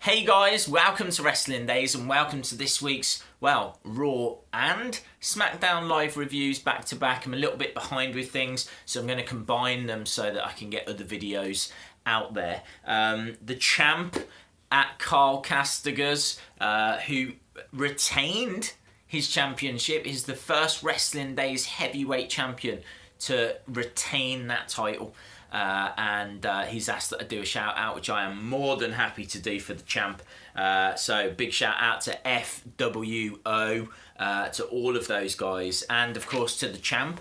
Hey guys, welcome to Wrestling Days and welcome to this week's, Raw and Smackdown live reviews back to back. I'm a little bit behind with things, so I'm going to combine them so that I can get other videos out there. The champ at Carl Castigas, who retained his championship, is the first Wrestling Days heavyweight champion to retain that title. And he's asked that I do a shout out, which I am more than happy to do for the champ. So big shout out to FWO, to all of those guys, and of course to the champ.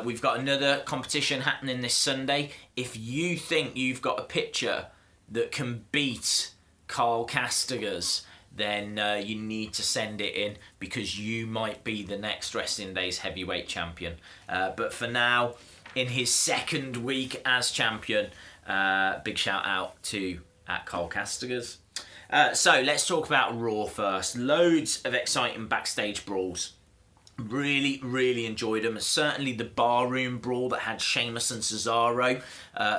We've got another competition happening this Sunday. If you think you've got a picture that can beat Carl Castigas, then you need to send it in, because you might be the next Wrestling Days heavyweight champion. But for now, in his second week as champion, big shout out to at Carl Castigas. So let's talk about Raw first. Loads of exciting backstage brawls. Really enjoyed them. Certainly the barroom brawl that had Sheamus and Cesaro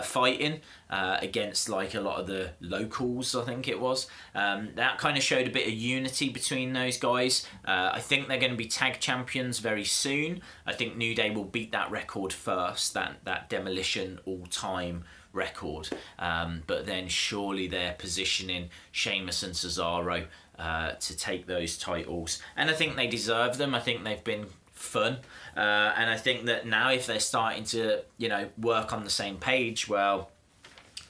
fighting against like a lot of the locals, I think it was. That kind of showed a bit of unity between those guys. I think they're going to be tag champions very soon. I think New Day will beat that record first, that Demolition all-time record. But then surely they're positioning Sheamus and Cesaro to take those titles, and I think they deserve them. I think they've been fun, and I think that now if they're starting to, work on the same page, well,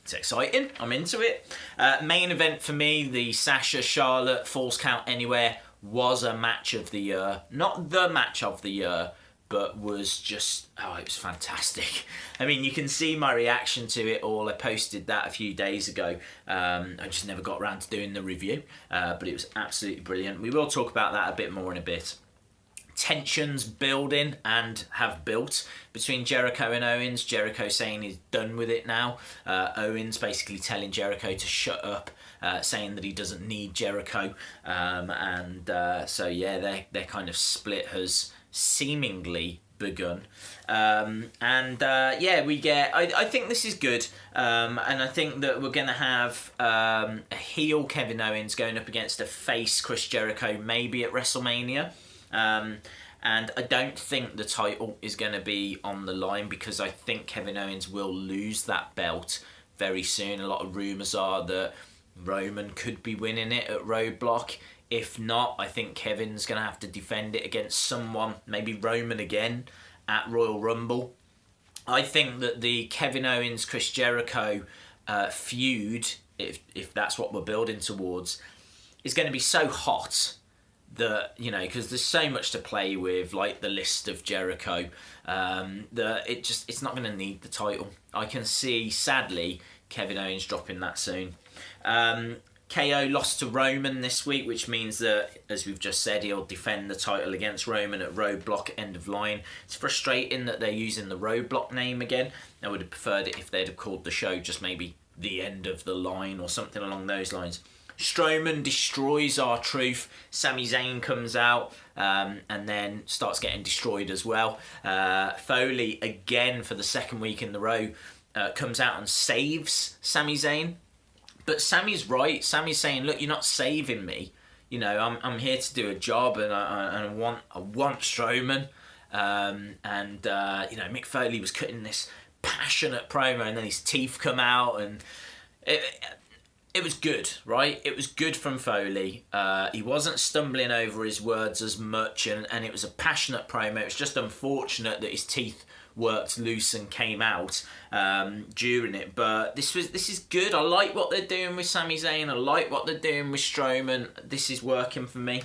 it's exciting. I'm into it. Main event for me, the Sasha Charlotte Falls Count Anywhere, was a match of the year. Not the match of the year, but was just, it was fantastic. I mean, you can see my reaction to it all. I posted that a few days ago. I just never got around to doing the review, but it was absolutely brilliant. We will talk about that a bit more in a bit. Tensions building and have built between Jericho and Owens. Jericho saying he's done with it now. Owens basically telling Jericho to shut up, saying that he doesn't need Jericho. So yeah, their kind of split has seemingly begun. We get, I think this is good, and I think that we're going to have a heel Kevin Owens going up against a face Chris Jericho, maybe at WrestleMania. And I don't think the title is going to be on the line, because I think Kevin Owens will lose that belt very soon. A lot of rumours are that Roman could be winning it at Roadblock. If not, I think Kevin's going to have to defend it against someone, maybe Roman again, at Royal Rumble. I think that the Kevin Owens, Chris Jericho feud, if that's what we're building towards, is going to be so hot that, because there's so much to play with, like the list of Jericho, that it's not going to need the title. I can see, sadly, Kevin Owens dropping that soon. KO lost to Roman this week, which means that, as we've just said, he'll defend the title against Roman at Roadblock, end of line. It's frustrating that they're using the Roadblock name again. I would have preferred it if they'd have called the show just maybe the end of the line or something along those lines. Strowman destroys R-Truth. Sami Zayn comes out and then starts getting destroyed as well. Foley, again for the second week in the row, comes out and saves Sami Zayn. But Sami's right. Sami's saying, look, you're not saving me. I'm here to do a job, and I want Strowman. Mick Foley was cutting this passionate promo, and then his teeth come out, and it was good, right? It was good from Foley. He wasn't stumbling over his words as much, and it was a passionate promo. It was just unfortunate that his teeth worked loose and came out during it, but this is good. I like what they're doing with Sami Zayn. I like what they're doing with Strowman. This is working for me.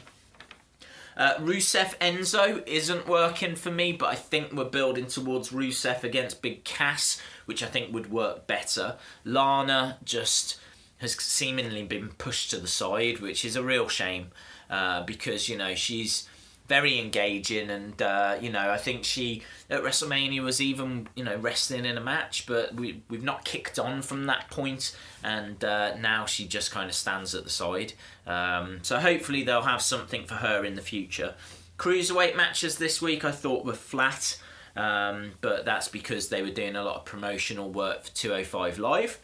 Rusev Enzo isn't working for me, but I think we're building towards Rusev against Big Cass, which I think would work better. Lana just has seemingly been pushed to the side, which is a real shame, because she's very engaging, and I think she at WrestleMania was even wrestling in a match, but we've not kicked on from that point, and now she just kind of stands at the side. So hopefully they'll have something for her in the future. Cruiserweight matches this week I thought were flat, but that's because they were doing a lot of promotional work for 205 Live.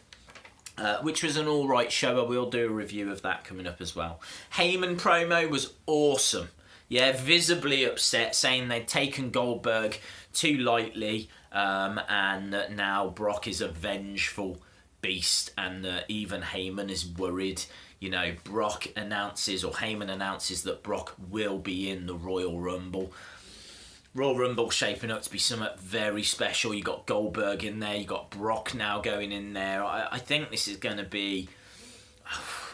which was an alright show. I will do a review of that coming up as well. Heyman promo was awesome. Yeah, visibly upset, saying they'd taken Goldberg too lightly, and that now Brock is a vengeful beast, and that even Heyman is worried. You know, Heyman announces that Brock will be in the Royal Rumble. Royal Rumble shaping up to be something very special. You got Goldberg in there. You got Brock now going in there. I think this is going to be...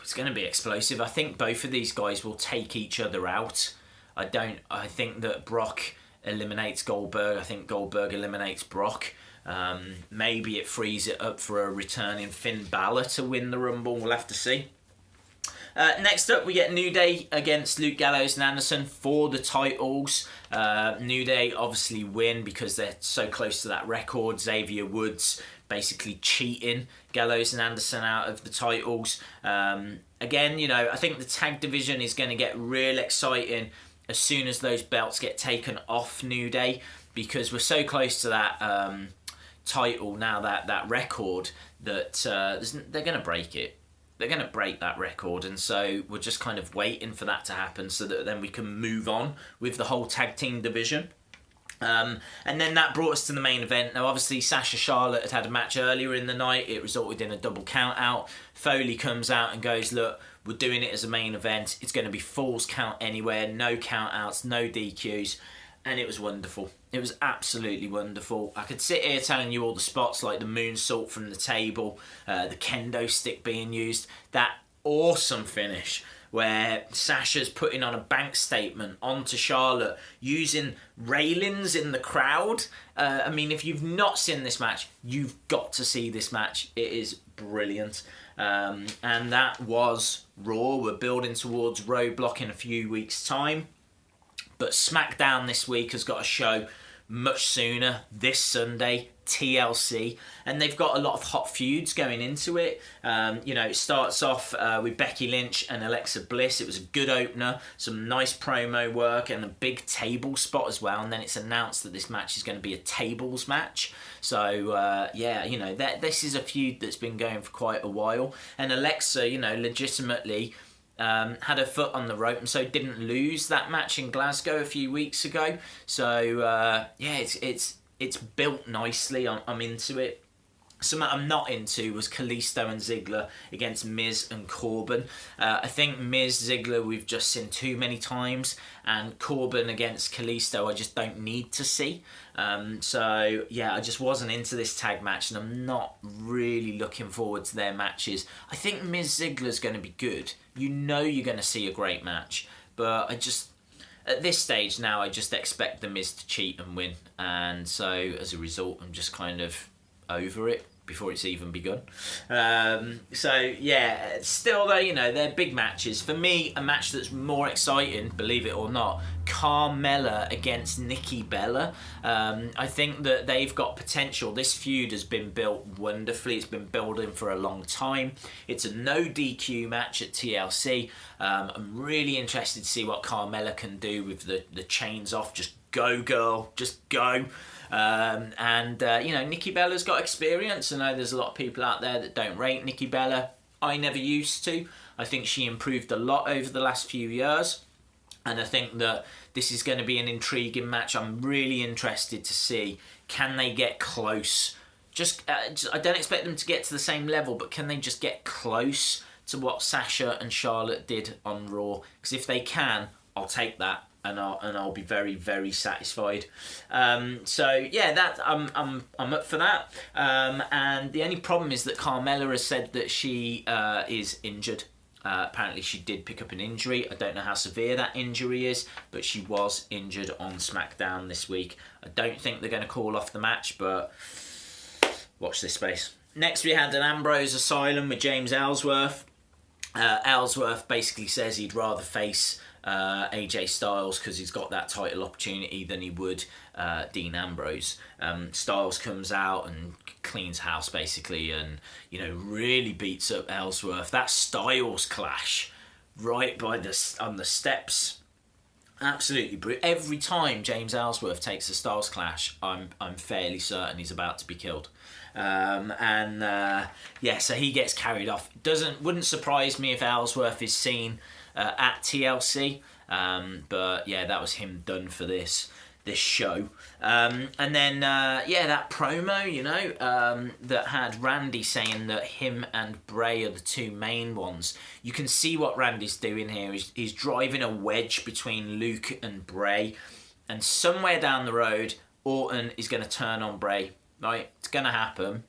It's going to be explosive. I think both of these guys will take each other out. I think that Brock eliminates Goldberg. I think Goldberg eliminates Brock. Maybe it frees it up for a returning Finn Balor to win the Rumble. We'll have to see. Next up, we get New Day against Luke Gallows and Anderson for the titles. New Day obviously win because they're so close to that record. Xavier Woods basically cheating Gallows and Anderson out of the titles. Again, you know, I think the tag division is going to get real exciting as soon as those belts get taken off New Day, because we're so close to that title now, that record, that they're going to break it. They're going to break that record, and so we're just kind of waiting for that to happen so that then we can move on with the whole tag team division. And then that brought us to the main event. Now, obviously, Sasha Charlotte had a match earlier in the night. It resulted in a double count out. Foley comes out and goes, look, we're doing it as a main event. It's going to be Falls Count Anywhere, no count outs, no DQs. And it was wonderful. It was absolutely wonderful. I could sit here telling you all the spots, like the moonsault from the table, the kendo stick being used, that awesome finish where Sasha's putting on a bank statement onto Charlotte using railings in the crowd. I mean, if you've not seen this match, you've got to see this match. It is brilliant. And that was Raw. We're building towards Roadblock in a few weeks' time. But Smackdown this week has got a show much sooner, this Sunday, TLC, and they've got a lot of hot feuds going into it. You know, it starts off with Becky Lynch and Alexa Bliss. It was a good opener, some nice promo work, and a big table spot as well. And then it's announced that this match is going to be a tables match. So, yeah, you know, this is a feud that's been going for quite a while. And Alexa, you know, legitimately... had her foot on the rope, and so didn't lose that match in Glasgow a few weeks ago. So yeah, it's built nicely. I'm into it. Something I'm not into was Kalisto and Ziggler against Miz and Corbin. I think Miz, Ziggler, we've just seen too many times, and Corbin against Kalisto I just don't need to see. So yeah, I just wasn't into this tag match, and I'm not really looking forward to their matches. I think Miz Ziggler's going to be good. You know you're going to see a great match, but at this stage now, I just expect the Miz to cheat and win, and so as a result, I'm just kind of over it before it's even begun. So yeah, still though, you know, they're big matches. For me, a match that's more exciting, believe it or not, Carmella against Nikki Bella. I think that they've got potential. This feud has been built wonderfully. It's been building for a long time. It's a no DQ match at TLC. I'm really interested to see what Carmella can do with the chains off. Just go, girl. Just go. You know, Nikki Bella's got experience. I know there's a lot of people out there that don't rate Nikki Bella. I never used to. I think she improved a lot over the last few years, and I think that this is going to be an intriguing match. I'm really interested to see, can they get close? I don't expect them to get to the same level, but can they just get close to what Sasha and Charlotte did on Raw? Because if they can, I'll take that. And I'll be very, very satisfied. So yeah, that I'm up for that. And the only problem is that Carmella has said that she is injured. Apparently, she did pick up an injury. I don't know how severe that injury is, but she was injured on SmackDown this week. I don't think they're going to call off the match, but watch this space. Next, we had an Ambrose Asylum with James Ellsworth. Ellsworth basically says he'd rather face AJ Styles because he's got that title opportunity than he would Dean Ambrose. Styles comes out and cleans house basically, and you know, really beats up Ellsworth. That Styles clash right on the steps Absolutely. Every time James Ellsworth takes a Styles Clash, I'm fairly certain he's about to be killed. Yeah, so he gets carried off. Wouldn't surprise me if Ellsworth is seen at TLC. But yeah, that was him done for this show. And then that promo, you know, that had Randy saying that him and Bray are the two main ones. You can see what Randy's doing here. He's driving a wedge between Luke and Bray, and somewhere down the road, Orton is going to turn on Bray. Right, it's going to happen.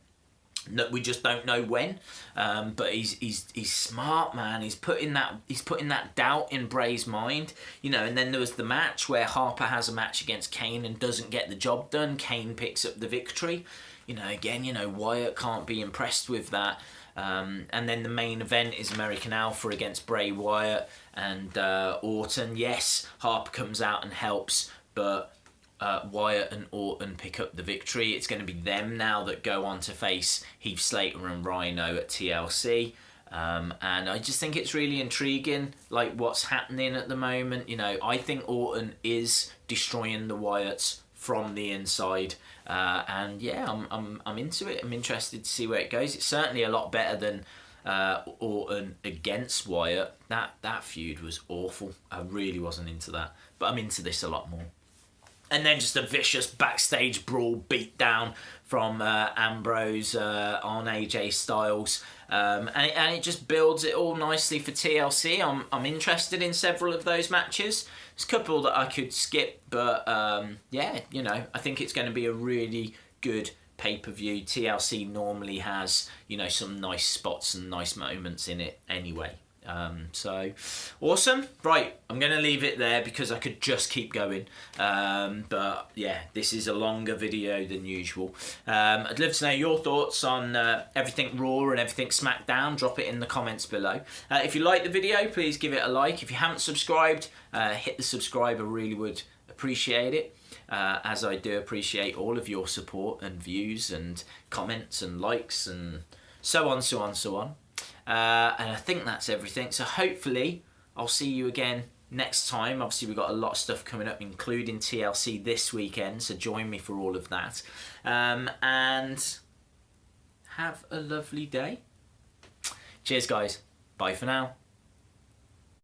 We just don't know when, but he's smart, man. He's putting that doubt in Bray's mind, you know. And then there was the match where Harper has a match against Kane and doesn't get the job done. Kane picks up the victory, you know. Again, you know, Wyatt can't be impressed with that. And then the main event is American Alpha against Bray Wyatt and Orton. Yes, Harper comes out and helps, but Wyatt and Orton pick up the victory. It's going to be them now that go on to face Heath Slater and Rhino at TLC. And I just think it's really intriguing, like what's happening at the moment. You know, I think Orton is destroying the Wyatts from the inside. And yeah, I'm into it. I'm interested to see where it goes. It's certainly a lot better than Orton against Wyatt. That feud was awful. I really wasn't into that, but I'm into this a lot more. And then just a vicious backstage brawl beatdown from Ambrose on AJ Styles. And it just builds it all nicely for TLC. I'm interested in several of those matches. There's a couple that I could skip, but yeah, you know, I think it's going to be a really good pay-per-view. TLC normally has, you know, some nice spots and nice moments in it anyway. So awesome. Right, I'm going to leave it there because I could just keep going. But yeah, this is a longer video than usual. I'd love to know your thoughts on everything Raw and everything Smackdown. Drop it in the comments below. If you like the video, please give it a like. If you haven't subscribed, hit the subscribe. I really would appreciate it. As I do appreciate all of your support and views and comments and likes and so on, so on, so on. And I think that's everything. So hopefully I'll see you again next time. Obviously we've got a lot of stuff coming up, including TLC this weekend. So join me for all of that. And have a lovely day. Cheers, guys. Bye for now.